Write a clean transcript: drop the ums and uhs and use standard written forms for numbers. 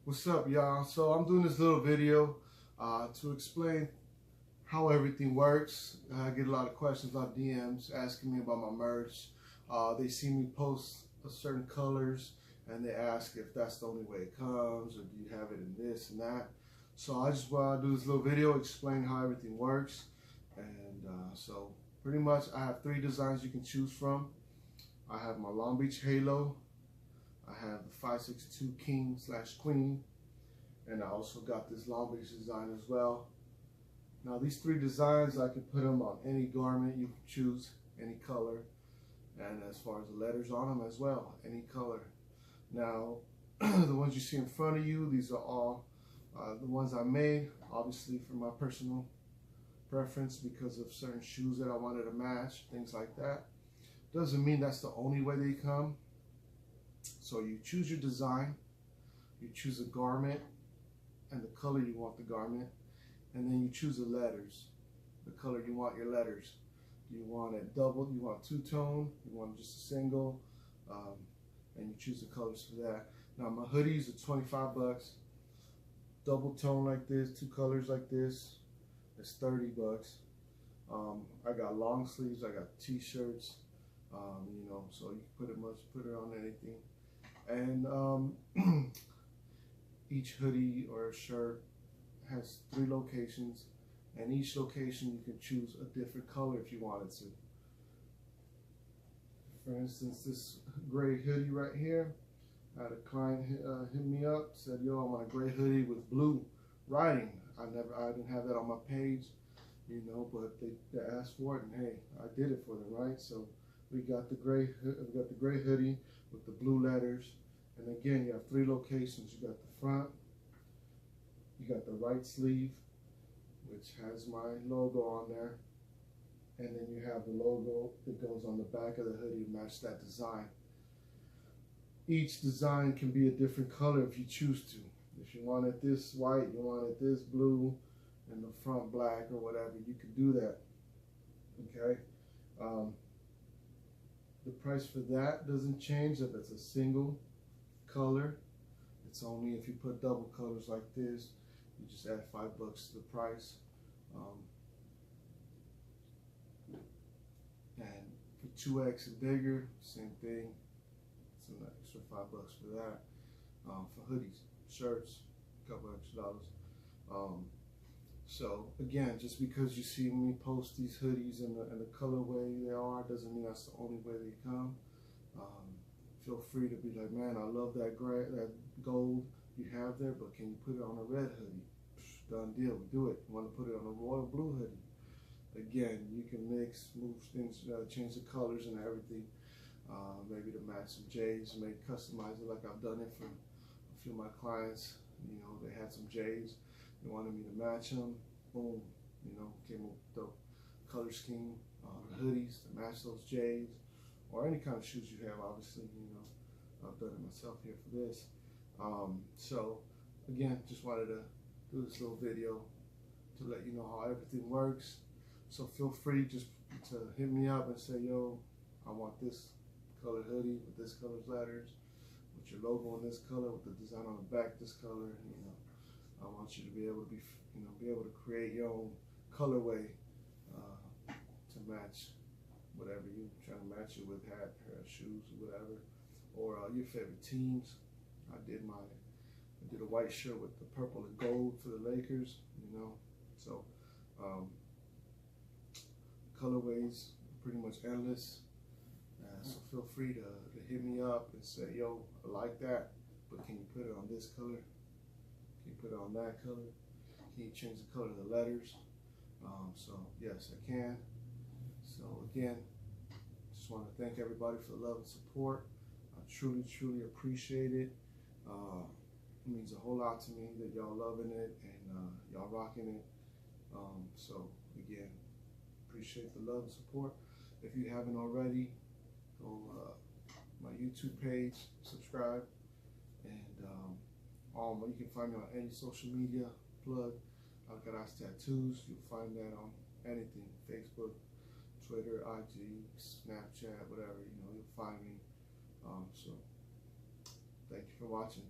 What's up, y'all? So I'm doing this little video to explain how everything works. I get a lot of questions on DMs asking me about my merch. They see me post certain colors and they ask if that's the only way it comes, or do you have it in this and that. So I just want to do this little video, explain how everything works. And so pretty much I have 3 designs you can choose from. I have my Long Beach Halo, I have the 562 King/Queen, and I also got this Long Beach design as well. Now these 3 designs, I can put them on any garment. You can choose any color, and as far as the letters on them as well, any color. Now the ones you see in front of you, these are all the ones I made, obviously for my personal preference because of certain shoes that I wanted to match, things like that. Doesn't mean that's the only way they come. So you choose your design, you choose a garment and the color you want the garment, and then you choose the letters, the color you want your letters. Do you want it double, you want 2-tone, you want just a single, and you choose the colors for that. Now my hoodies are 25 bucks. Double tone like this, 2 colors like this, it's 30 bucks. I got long sleeves, I got t-shirts, you know, so you can put it on anything. And each hoodie or shirt has 3 locations, and each location you can choose a different color if you wanted to. For instance, this gray hoodie right here, I had a client hit me up, said, "Yo, I want a gray hoodie with blue writing." I didn't have that on my page, you know, but they asked for it, and hey, I did it for them, right? So we got the gray hoodie with the blue letters, and again, you have 3 locations. You got the front, you got the right sleeve, which has my logo on there, and then you have the logo that goes on the back of the hoodie to match that design. Each design can be a different color if you choose to. If you wanted this white, you wanted this blue, and the front black or whatever, you could do that, okay? The price for that doesn't change if it's a single color. It's only if you put double colors like this, you just add $5 to the price. And for 2X and bigger, same thing. It's an extra $5 for that. For hoodies, shirts, a couple extra dollars. So again, just because you see me post these hoodies in the colorway they are, doesn't mean that's the only way they come. Feel free to be like, "Man, I love that gold you have there, but can you put it on a red hoodie?" Done deal, we do it. You want to put it on a royal blue hoodie? Again, you can mix, move things, change the colors and everything. Maybe to match some J's, maybe customize it like I've done it for a few of my clients. You know, they had some J's, they wanted me to match them. Boom, you know, came up with the color scheme, the hoodies to match those J's, or any kind of shoes you have. Obviously, you know, I've done it myself here for this. So again, just wanted to do this little video to let you know how everything works. So feel free just to hit me up and say, "Yo, I want this color hoodie with this color's letters, with your logo in this color, with the design on the back this color." You know, I want you to be able to be able to create your own colorway to match whatever you're trying to match it with, hat, pair of shoes, or whatever, or your favorite teams. I did a white shirt with the purple and gold for the Lakers. You know, so colorways are pretty much endless. So feel free to hit me up and say, "Yo, I like that, but can you put it on this color? Can you put it on that color? Can you change the color of the letters?" So yes, I can. So again, just want to thank everybody for the love and support. I truly, truly appreciate it. It means a whole lot to me that y'all loving it and y'all rocking it. So again, appreciate the love and support. If you haven't already, go my YouTube page, subscribe, and you can find me on any social media plug. Alcaraz Tattoos. You'll find that on anything: Facebook, Twitter, IG, Snapchat, whatever. You know, you'll find me. So thank you for watching.